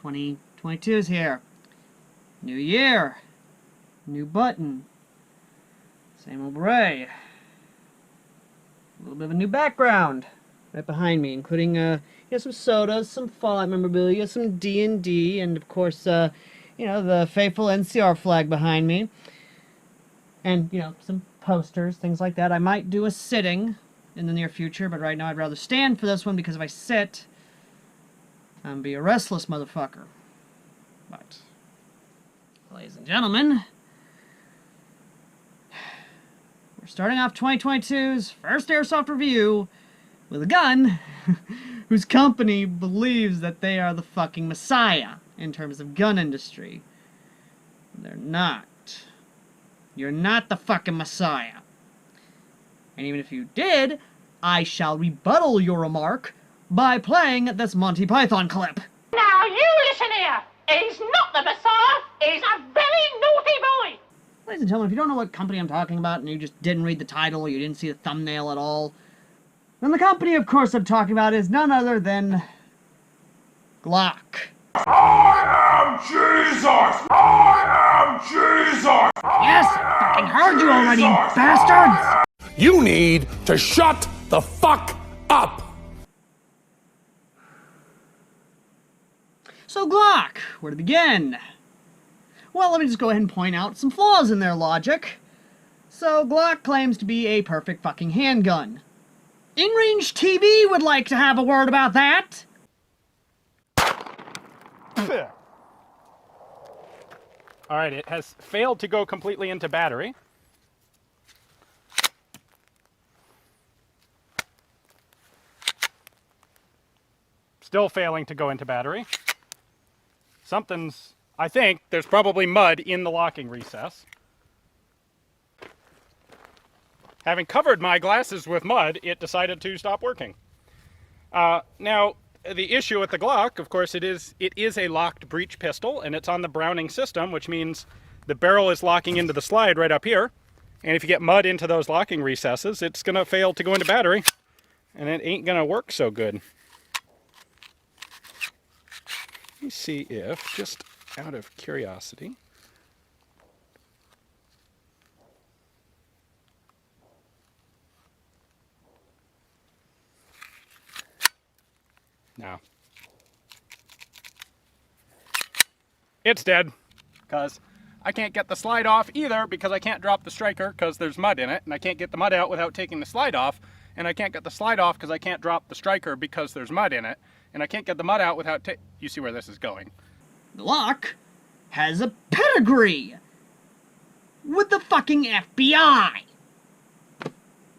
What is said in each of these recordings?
2022 is here. New year. New button. Same old Ray. A little bit of a new background right behind me, including some sodas, some Fallout memorabilia, some D&D, and of course, the faithful NCR flag behind me. And, some posters, things like that. I might do a sitting in the near future, but right now I'd rather stand for this one because if I sit, I'm gonna be a restless motherfucker. But, ladies and gentlemen, we're starting off 2022's first Airsoft review with a gun whose company believes that they are the fucking messiah in terms of gun industry. They're not. You're not the fucking messiah. And even if you did, I shall rebuttal your remark by playing this Monty Python clip. Now you listen here. He's not the messiah. He's a very naughty boy. Ladies and gentlemen, if you don't know what company I'm talking about and you just didn't read the title or you didn't see the thumbnail at all, then the company, of course, I'm talking about is none other than Glock. I am Jesus! I am Jesus! Yes, I fucking heard you already, you bastards! You need to shut the fuck up! So Glock, where to begin? Well, let me just go ahead and point out some flaws in their logic. So Glock claims to be a perfect fucking handgun. In-Range TV would like to have a word about that. Alright, it has failed to go completely into battery. Still failing to go into battery. I think there's probably mud in the locking recess. Having covered my glasses with mud, it decided to stop working. Now, the issue with the Glock, of course, it is a locked breech pistol, and it's on the Browning system, which means the barrel is locking into the slide right up here. And if you get mud into those locking recesses, it's going to fail to go into battery, and it ain't going to work so good. Let me see if, just out of curiosity, no. It's dead, because I can't get the slide off either because I can't drop the striker because there's mud in it, and I can't get the mud out without taking the slide off, and I can't get the slide off because I can't drop the striker because there's mud in it, and I can't get the mud out without you see where this is going. Glock has a pedigree with the fucking FBI.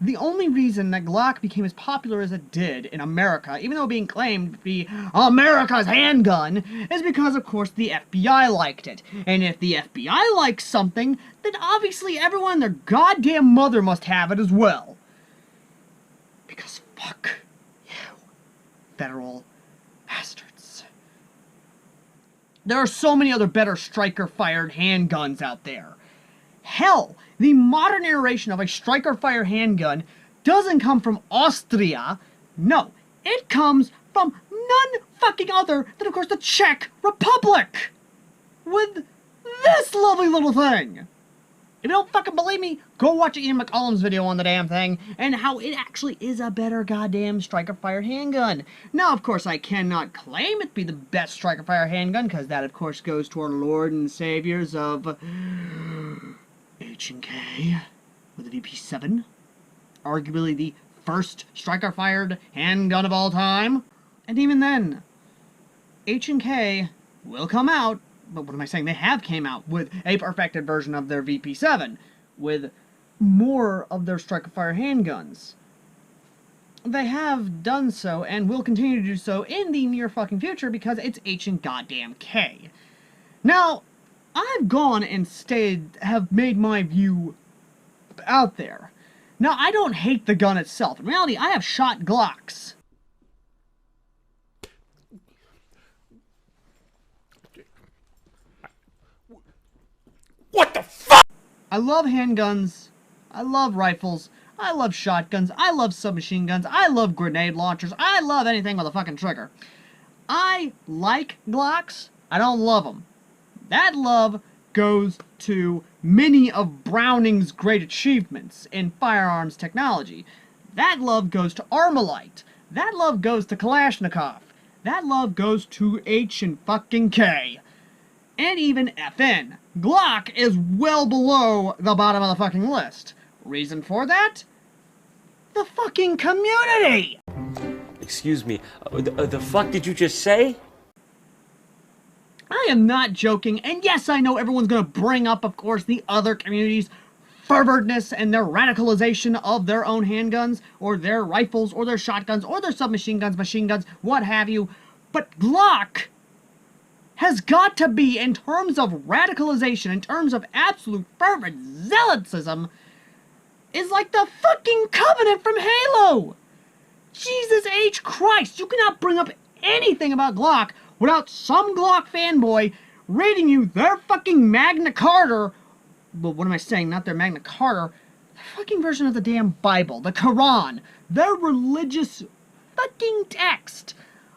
The only reason that Glock became as popular as it did in America, even though being claimed to be America's handgun, is because, of course, the FBI liked it. And if the FBI likes something, then obviously everyone and their goddamn mother must have it as well. Because fuck you, federal bastards. There are so many other better striker-fired handguns out there. Hell, the modern iteration of a striker-fire handgun doesn't come from Austria. No, it comes from none fucking other than, of course, the Czech Republic. With this lovely little thing. If you don't fucking believe me, go watch Ian McCollum's video on the damn thing and how it actually is a better goddamn striker-fire handgun. Now, of course, I cannot claim it to be the best striker-fire handgun, because that, of course, goes to our Lord and Saviors of H&K with the VP7, arguably the first striker-fired handgun of all time. And even then, H&K will come out, but what am I saying? They have came out with a perfected version of their VP7, with more of their striker-fire handguns. They have done so, and will continue to do so in the near fucking future, because it's H&K. Now, I've gone and have made my view out there. Now, I don't hate the gun itself. In reality, I have shot Glocks. What the fuck? I love handguns. I love rifles. I love shotguns. I love submachine guns. I love grenade launchers. I love anything with a fucking trigger. I like Glocks. I don't love them. That love goes to many of Browning's great achievements in firearms technology. That love goes to Armalite. That love goes to Kalashnikov. That love goes to H and fucking K. And even FN. Glock is well below the bottom of the fucking list. Reason for that? The fucking community! Excuse me, the fuck did you just say? I am not joking, and yes, I know everyone's gonna bring up, of course, the other communities' fervoredness and their radicalization of their own handguns, or their rifles, or their shotguns, or their submachine guns, machine guns, what have you. But Glock has got to be, in terms of radicalization, in terms of absolute fervent zealotism, is like the fucking Covenant from Halo! Jesus H. Christ, you cannot bring up anything about Glock without some Glock fanboy reading you their fucking Magna Carta. Well, what am I saying? Not their Magna Carta. The fucking version of the damn Bible, the Quran. Their religious fucking text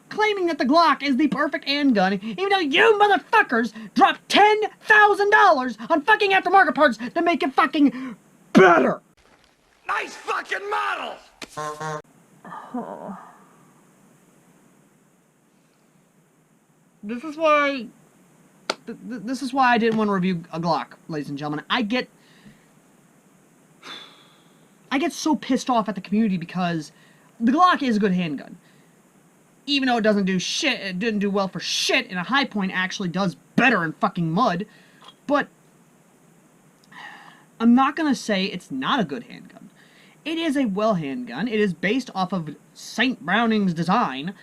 claiming that the Glock is the perfect handgun, even though you motherfuckers dropped $10,000 on fucking aftermarket parts to make it fucking better. Nice fucking model! This is why I didn't want to review a Glock, ladies and gentlemen. I get so pissed off at the community because the Glock is a good handgun. Even though it doesn't do shit, it didn't do well for shit, and a high point actually does better in fucking mud. But I'm not gonna say it's not a good handgun. It is a well handgun. It is based off of St. Browning's design.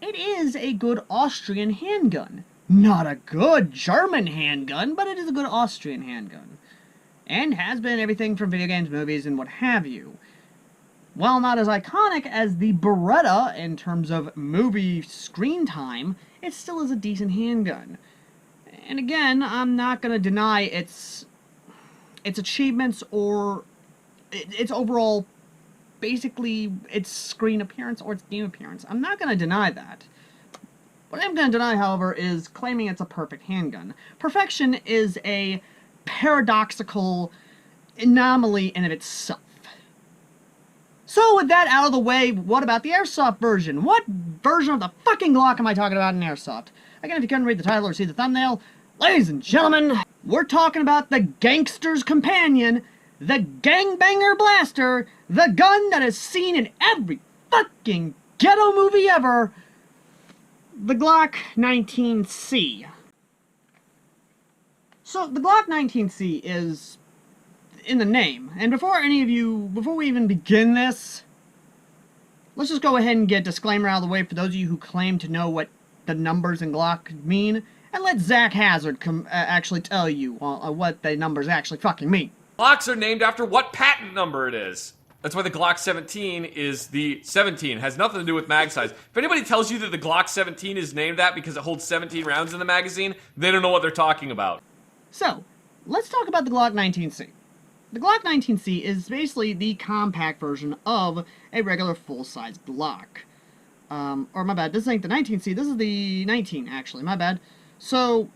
It is a good Austrian handgun. Not a good German handgun, but it is a good Austrian handgun. And has been everything from video games, movies, and what have you. While not as iconic as the Beretta in terms of movie screen time, it still is a decent handgun. And again, I'm not going to deny its achievements or its overall, basically, its screen appearance or its game appearance. I'm not going to deny that. What I'm going to deny, however, is claiming it's a perfect handgun. Perfection is a paradoxical anomaly in of itself. So with that out of the way, what about the Airsoft version? What version of the fucking Glock am I talking about in Airsoft? Again, if you couldn't read the title or see the thumbnail, ladies and gentlemen, we're talking about the Gangster's Companion, the Gangbanger Blaster, the gun that is seen in every fucking ghetto movie ever, the Glock 19C. So, the Glock 19C is in the name, and before we even begin this, let's just go ahead and get a disclaimer out of the way for those of you who claim to know what the numbers in Glock mean, and let Zach Hazard actually tell you what the numbers actually fucking mean. Glocks are named after what patent number it is. That's why the Glock 17 is the 17. It has nothing to do with mag size. If anybody tells you that the Glock 17 is named that because it holds 17 rounds in the magazine, they don't know what they're talking about. So, let's talk about the Glock 19C. The Glock 19C is basically the compact version of a regular full-size Glock. Or my bad, this ain't the 19C, this is the 19, actually, my bad. So,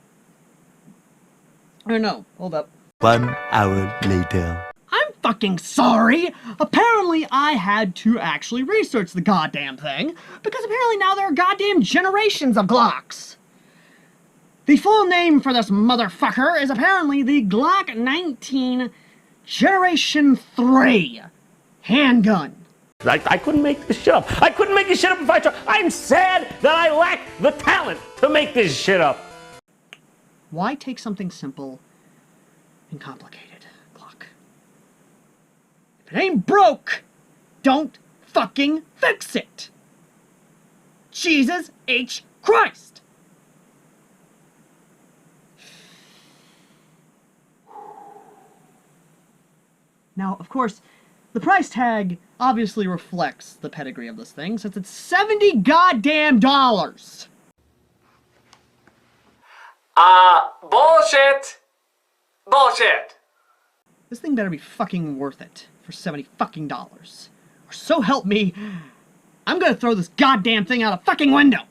or no, hold up. 1 hour later. I'm fucking sorry! Apparently I had to actually research the goddamn thing, because apparently now there are goddamn generations of Glocks! The full name for this motherfucker is apparently the Glock 19 Generation 3 handgun. I couldn't make this shit up. I couldn't make this shit up if I tried. I'm sad that I lack the talent to make this shit up. Why take something simple and complicated, Glock? If it ain't broke, don't fucking fix it! Jesus H. Christ! Now, of course, the price tag obviously reflects the pedigree of this thing, since it's $70 goddamn dollars. Bullshit! Bullshit! This thing better be fucking worth it for $70 fucking dollars. Or so help me, I'm gonna throw this goddamn thing out a fucking window.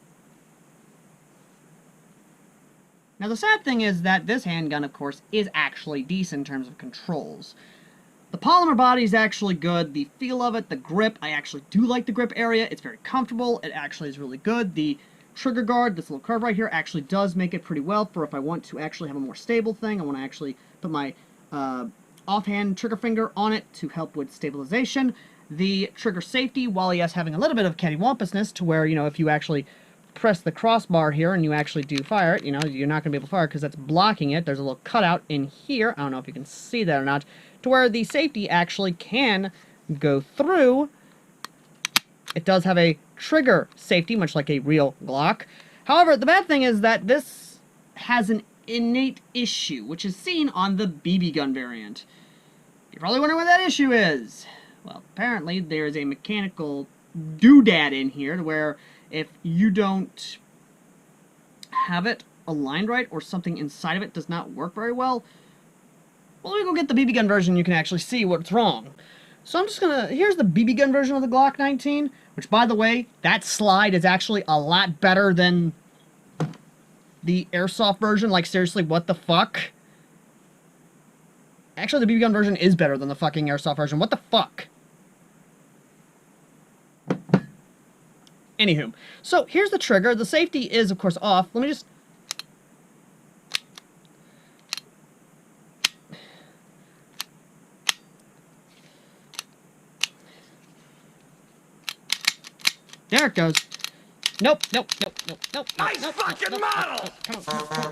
Now, the sad thing is that this handgun, of course, is actually decent in terms of controls. The polymer body is actually good. The feel of it, the grip, I actually do like the grip area. It's very comfortable. It actually is really good. The trigger guard, this little curve right here, actually does make it pretty well for if I want to actually have a more stable thing. I want to actually put my offhand trigger finger on it to help with stabilization. The trigger safety, while yes, having a little bit of cattywampusness to where, you know, if you actually press the crossbar here and you actually do fire it, you know, you're not going to be able to fire because that's blocking it. There's a little cutout in here. I don't know if you can see that or not, to where the safety actually can go through. It does have a trigger safety, much like a real Glock. However, the bad thing is that this has an innate issue, which is seen on the BB gun variant. You're probably wondering what that issue is. Well, apparently there's a mechanical doodad in here to where if you don't have it aligned right or something inside of it does not work very well, well, let me go get the BB gun version. You can actually see what's wrong. So I'm just gonna, here's the BB gun version of the Glock 19, which, by the way, that slide is actually a lot better than the airsoft version. Like, seriously, what the fuck? Actually, the BB gun version is better than the fucking airsoft version. What the fuck? Anywho, so here's the trigger. The safety is, of course, off. Let me just... There it goes. Nope, nope, nope, nope, nope. Nice nope, fucking nope, model! nope, come on, come on.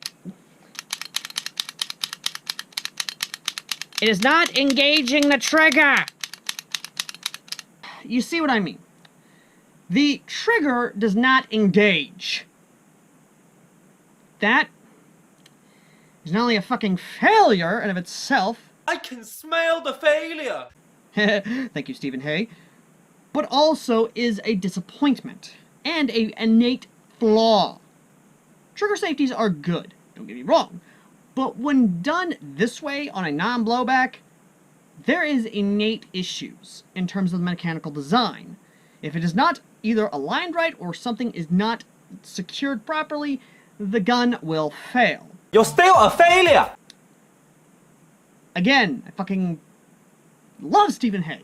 It is not engaging the trigger! You see what I mean? The trigger does not engage. That is not only a fucking failure in of itself. I can smell the failure. Thank you, Stephen Hay. But also is a disappointment and a innate flaw. Trigger safeties are good, don't get me wrong, but when done this way on a non-blowback, there is innate issues in terms of the mechanical design. If it is not either aligned right or something is not secured properly, the gun will fail. You're still a failure. Again, I fucking love Stephen Hay.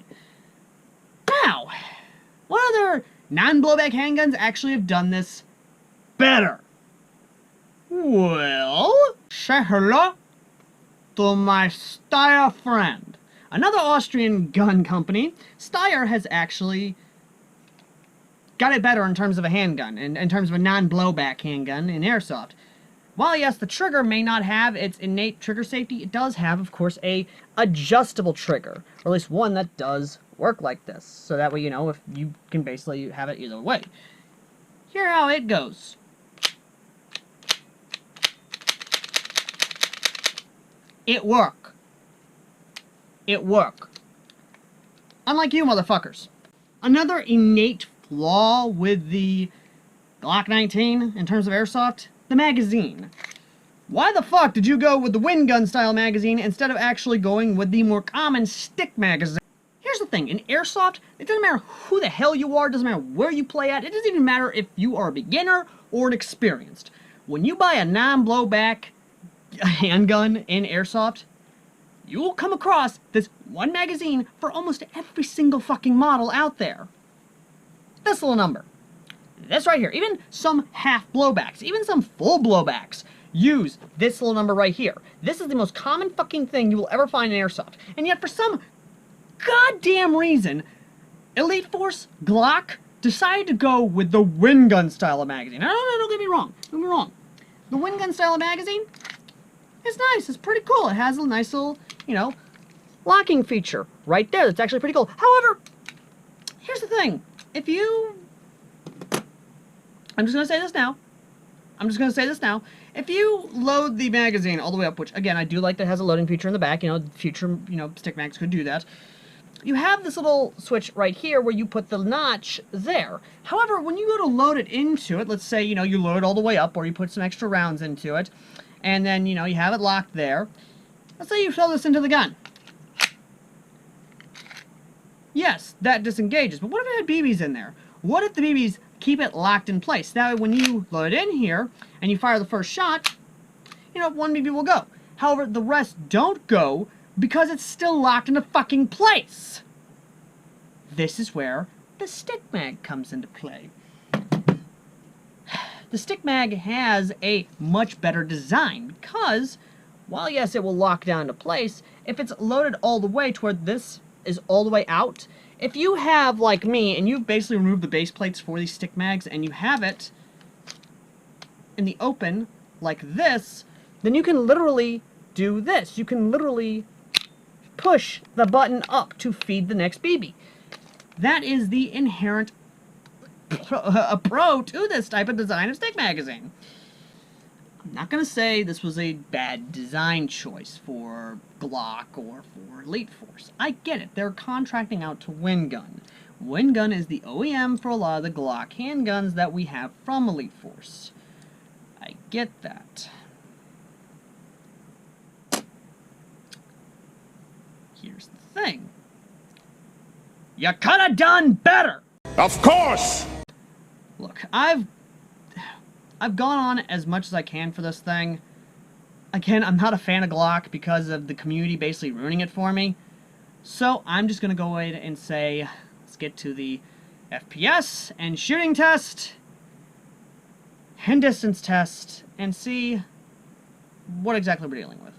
Now, what other non-blowback handguns actually have done this better? Well, say hello to my Steyr friend. Another Austrian gun company. Steyr has actually got it better in terms of a handgun, in terms of a non-blowback handgun in airsoft. While yes, the trigger may not have its innate trigger safety, it does have, of course, a adjustable trigger, or at least one that does work like this. So that way, you know, if you can basically have it either way. Here how it goes. It work. It work. Unlike you motherfuckers. Another innate flaw with the Glock 19 in terms of airsoft, the magazine. Why the fuck did you go with the wind gun style magazine instead of actually going with the more common stick magazine? Here's the thing, in airsoft, it doesn't matter who the hell you are, it doesn't matter where you play at, it doesn't even matter if you are a beginner or an experienced. When you buy a non-blowback handgun in airsoft, you will come across this one magazine for almost every single fucking model out there. This little number. This right here. Even some half blowbacks, even some full blowbacks, use this little number right here. This is the most common fucking thing you will ever find in airsoft. And yet for some goddamn reason, Elite Force Glock decided to go with the wind gun style of magazine. No, don't get me wrong. Don't get me wrong. The wind gun style of magazine is nice. It's pretty cool. It has a nice little, you know, locking feature right there. That's actually pretty cool. However, here's the thing. If you... I'm just going to say this now. If you load the magazine all the way up, which, again, I do like that it has a loading feature in the back. You know, future, you know, stick mags could do that. You have this little switch right here where you put the notch there. However, when you go to load it into it, let's say, you know, you load it all the way up or you put some extra rounds into it, and then, you know, you have it locked there. Let's say you throw this into the gun. Yes, that disengages, but what if it had BBs in there? What if the BBs keep it locked in place? That way when you load it in here and you fire the first shot, one BB will go. However, the rest don't go because it's still locked in a fucking place. This is where the stick mag comes into play. The stick mag has a much better design because, while yes, it will lock down into place, if it's loaded all the way toward this is all the way out, if you have, like me, and you've basically removed the base plates for these stick mags, and you have it in the open, like this, then you can literally do this. You can literally push the button up to feed the next BB. That is the inherent pro to this type of design of stick magazine. I'm not going to say this was a bad design choice for Glock or for Elite Force. I get it. They're contracting out to Wingun. Wingun is the OEM for a lot of the Glock handguns that we have from Elite Force. I get that. Here's the thing. You could have done better! Of course! Look, I've gone on as much as I can for this thing. Again, I'm not a fan of Glock because of the community basically ruining it for me. So I'm just going to go ahead and say, let's get to the FPS and shooting test and distance test and see what exactly we're dealing with.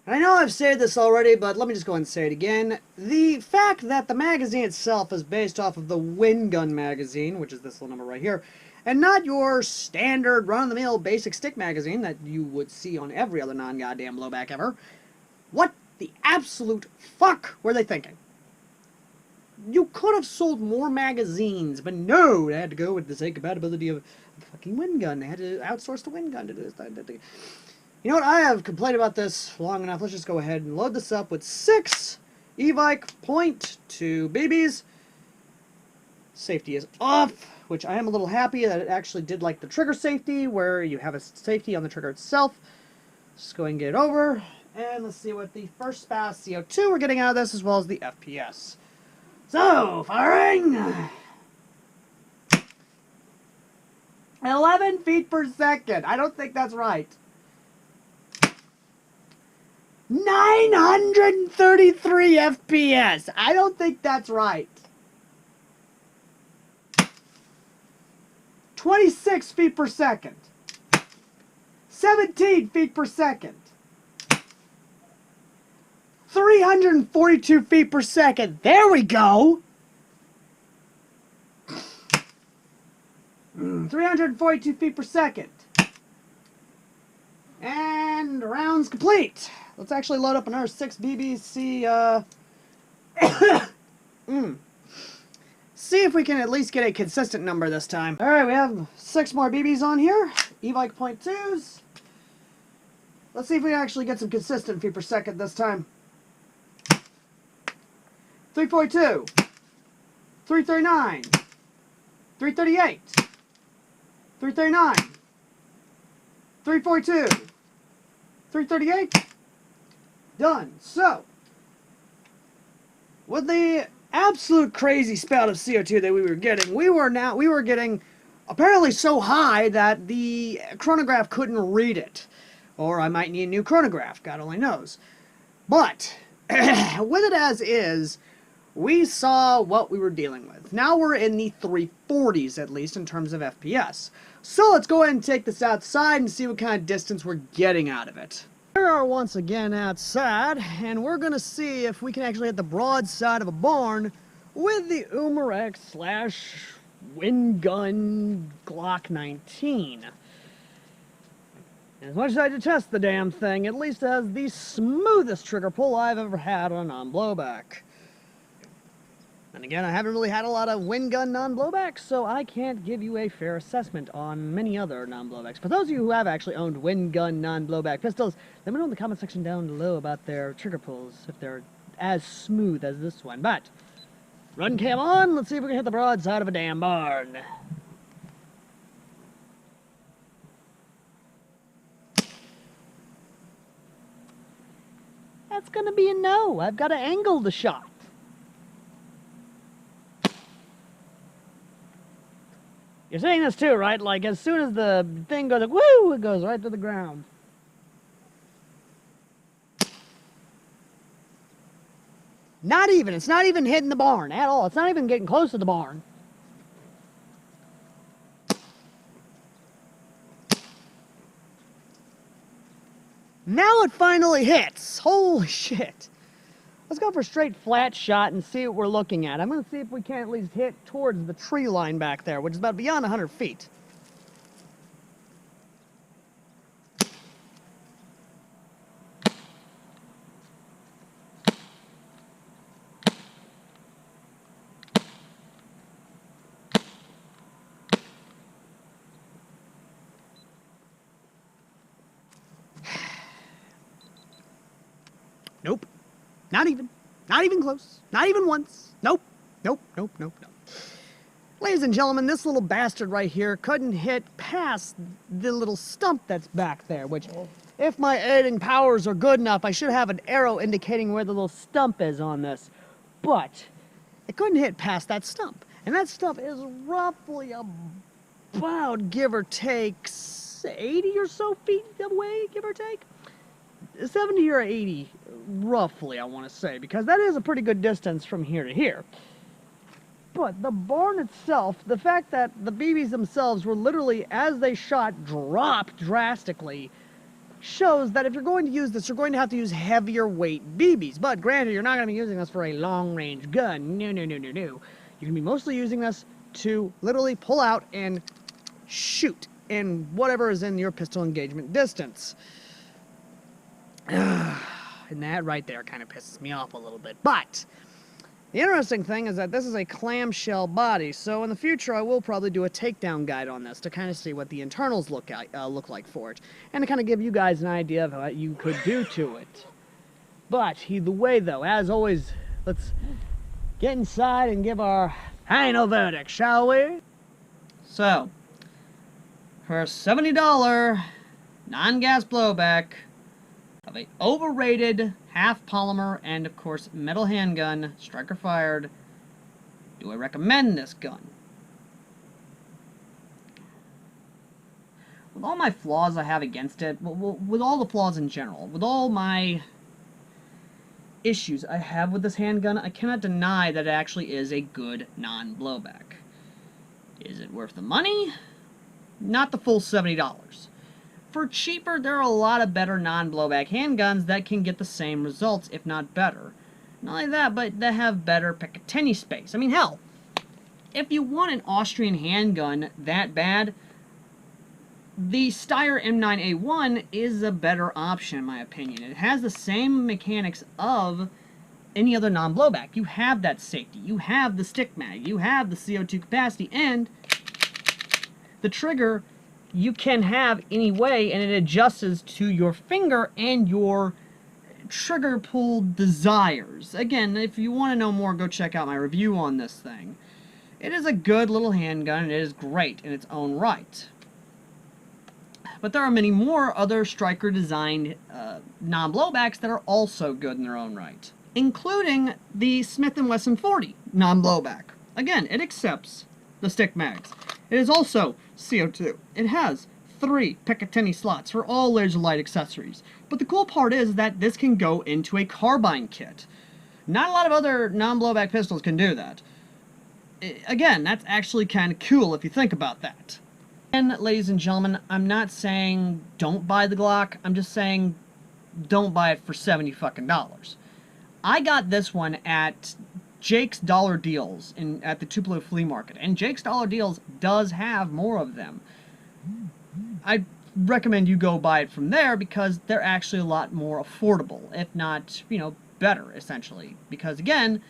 I know I've said this already, but let me just go ahead and say it again. The fact that the magazine itself is based off of the Wingun magazine, which is this little number right here, and not your standard run-of-the-mill basic stick magazine that you would see on every other non-goddamn blowback ever. What the absolute fuck were they thinking? You could have sold more magazines, but no, they had to go with the sake compatibility of the fucking Wingun. They had to outsource the Wingun to do this. You know what, I have complained about this long enough. Let's just go ahead and load this up with 6 Evike .2 BBs. Safety is off, which I am a little happy that it actually did like the trigger safety, where you have a safety on the trigger itself. Just go ahead and get it over, and let's see what the first pass CO2 we're getting out of this, as well as the FPS. So, firing! 11 feet per second. I don't think that's right. 933 FPS. I don't think that's right. 26 feet per second. 17 feet per second. 342 feet per second. There we go. 342 feet per second. And rounds complete. Let's actually load up another 6 BBC, see if we can at least get a consistent number this time. Alright, we have 6 more BBs on here. Evike .2s. Let's see if we can actually get some consistent feet per second this time. 342. 339. 338. 339. 342. 338. Done. So, with the absolute crazy spout of CO2 that we were getting, we were getting apparently so high that the chronograph couldn't read it. Or I might need a new chronograph, God only knows. But, with it as is, we saw what we were dealing with. Now we're in the 340s, at least, in terms of FPS. So let's go ahead and take this outside and see what kind of distance we're getting out of it. We are once again outside, and we're going to see if we can actually hit the broadside of a barn with the Umarex / Wingun Glock 19. As much as I detest the damn thing, at least it has the smoothest trigger pull I've ever had on a non-blowback. And again, I haven't really had a lot of Wingun non-blowbacks, so I can't give you a fair assessment on many other non-blowbacks. For those of you who have actually owned Wingun non-blowback pistols, let me know in the comment section down below about their trigger pulls, if they're as smooth as this one. But, run cam on, let's see if we can hit the broadside of a damn barn. That's gonna be a no. I've got to angle the shot. You're seeing this too, right? Like, as soon as the thing goes like, woo, it goes right to the ground. Not even. It's not even hitting the barn at all. It's not even getting close to the barn. Now it finally hits. Holy shit. Let's go for a straight flat shot and see what we're looking at. I'm going to see if we can at least hit towards the tree line back there, which is about beyond 100 feet. Nope. Not even. Not even close. Not even once. Nope. Nope, nope, nope, nope. Ladies and gentlemen, this little bastard right here couldn't hit past the little stump that's back there, which, if my editing powers are good enough, I should have an arrow indicating where the little stump is on this. But it couldn't hit past that stump. And that stump is roughly about, give or take, 80 or so feet away, give or take. 70 or 80, roughly, I want to say, because that is a pretty good distance from here to here. But the barn itself, the fact that the BBs themselves were literally, as they shot, dropped drastically, shows that if you're going to use this, you're going to have to use heavier weight BBs. But granted, you're not going to be using this for a long-range gun. No, no, no, no, no. You're going to be mostly using this to literally pull out and shoot in whatever is in your pistol engagement distance. And that right there kind of pisses me off a little bit. But the interesting thing is that this is a clamshell body, so in the future I will probably do a takedown guide on this to kind of see what the internals look like for it, and to kind of give you guys an idea of what you could do to it. But either way, though, as always, let's get inside and give our final verdict, shall we? So, for a $70 non-gas blowback of a overrated half polymer and of course metal handgun, striker fired, do I recommend this gun? With all my flaws I have against it, with all the flaws in general, with all my issues I have with this handgun, I cannot deny that it actually is a good non-blowback. Is it worth the money? Not the full $70. For cheaper, there are a lot of better non-blowback handguns that can get the same results, if not better. Not only that, but they have better Picatinny space. I mean, hell, if you want an Austrian handgun that bad, the Steyr M9A1 is a better option, in my opinion. It has the same mechanics of any other non-blowback. You have that safety, you have the stick mag, you have the CO2 capacity, and the trigger you can have any way, and it adjusts to your finger and your trigger pull desires. Again, if you want to know more, go check out my review on this thing. It is a good little handgun, and it is great in its own right. But there are many more other striker-designed non-blowbacks that are also good in their own right, including the Smith & Wesson 40 non-blowback. Again, it accepts the stick mags. It is also CO2. It has 3 Picatinny slots for all laser light accessories. But the cool part is that this can go into a carbine kit. Not a lot of other non-blowback pistols can do that. Again, that's actually kind of cool if you think about that. And ladies and gentlemen, I'm not saying don't buy the Glock. I'm just saying don't buy it for $70 fucking dollars. I got this one at Jake's Dollar Deals at the Tupelo Flea Market, and Jake's Dollar Deals does have more of them. I recommend you go buy it from there because they're actually a lot more affordable, if not, you know, better, essentially. Because again,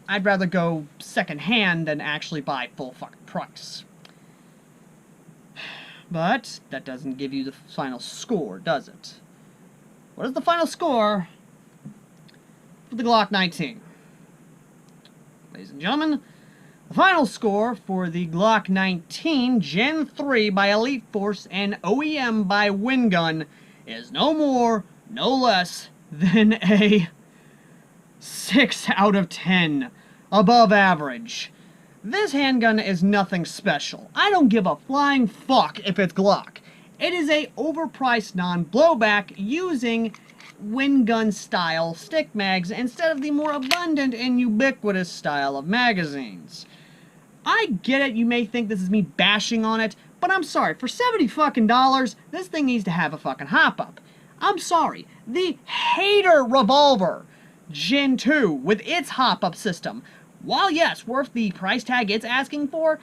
I'd rather go second-hand than actually buy full fucking price. But that doesn't give you the final score, does it? What is the final score for the Glock 19? Ladies and gentlemen, the final score for the Glock 19 Gen 3 by Elite Force and OEM by Wingun is no more, no less than a 6 out of 10. Above average. This handgun is nothing special. I don't give a flying fuck if it's Glock. It is a overpriced non-blowback using wind gun style stick mags instead of the more abundant and ubiquitous style of magazines. I get it, you may think this is me bashing on it, but I'm sorry, for $70 fucking dollars, this thing needs to have a fucking hop-up. I'm sorry, the Hater Revolver Gen 2 with its hop-up system, while yes, worth the price tag it's asking for,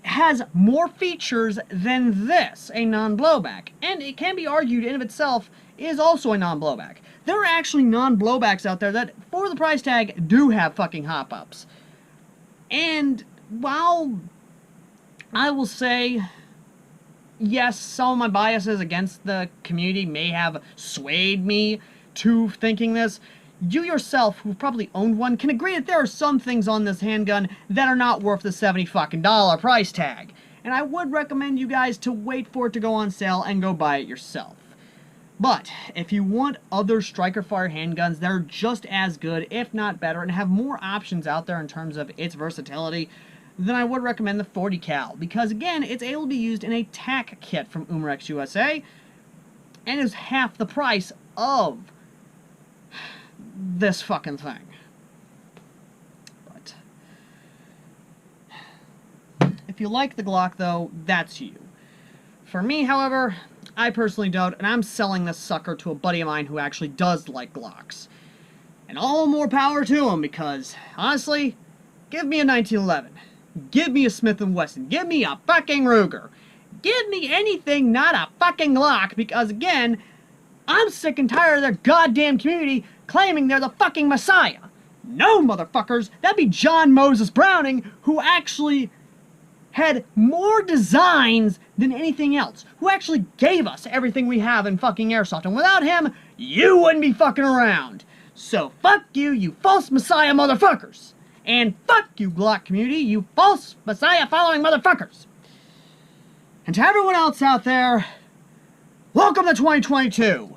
has more features than this, a non-blowback, and it can be argued in of itself is also a non-blowback. There are actually non-blowbacks out there that, for the price tag, do have fucking hop-ups. And while I will say, yes, some of my biases against the community may have swayed me to thinking this, you yourself, who've probably owned one, can agree that there are some things on this handgun that are not worth the $70 fucking dollar price tag. And I would recommend you guys to wait for it to go on sale and go buy it yourself. But if you want other striker fire handguns that are just as good, if not better, and have more options out there in terms of its versatility, then I would recommend the 40 cal, because again, it's able to be used in a TAC kit from Umarex USA, and is half the price of this fucking thing. But if you like the Glock, though, that's you. For me, however, I personally don't, and I'm selling this sucker to a buddy of mine who actually does like Glocks. And all more power to him, because, honestly, give me a 1911. Give me a Smith & Wesson. Give me a fucking Ruger. Give me anything not a fucking Glock, because again, I'm sick and tired of their goddamn community claiming they're the fucking messiah. No, motherfuckers, that'd be John Moses Browning, who actually had more designs than anything else, who actually gave us everything we have in fucking Airsoft, and without him, you wouldn't be fucking around. So fuck you, you false messiah motherfuckers. And fuck you, Glock community, you false messiah-following motherfuckers. And to everyone else out there, welcome to 2022.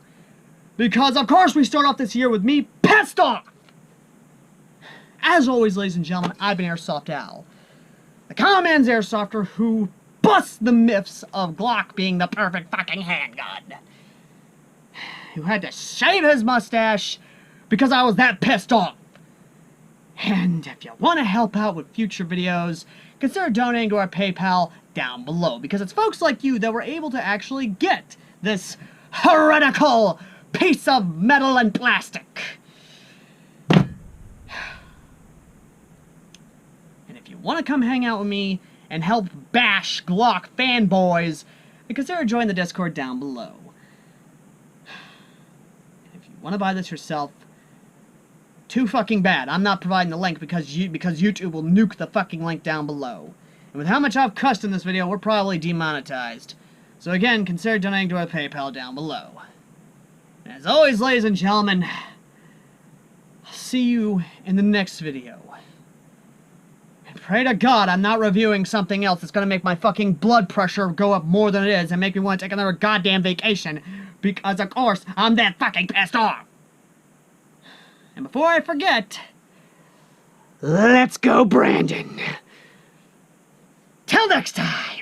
Because, of course, we start off this year with me pissed off. As always, ladies and gentlemen, I've been AirsoftAL, the common man's airsofter who busts the myths of Glock being the perfect fucking handgun. Who had to shave his mustache because I was that pissed off. And if you want to help out with future videos, consider donating to our PayPal down below, because it's folks like you that were able to actually get this heretical piece of metal and plastic. And if you want to come hang out with me and help bash Glock fanboys, then consider joining the Discord down below. And if you want to buy this yourself, too fucking bad. I'm not providing the link because YouTube will nuke the fucking link down below. And with how much I've cussed in this video, we're probably demonetized. So again, consider donating to our PayPal down below. And as always, ladies and gentlemen, I'll see you in the next video. And pray to God I'm not reviewing something else that's gonna make my fucking blood pressure go up more than it is and make me want to take another goddamn vacation, because of course I'm that fucking pissed off. And before I forget, let's go, Brandon. Till next time.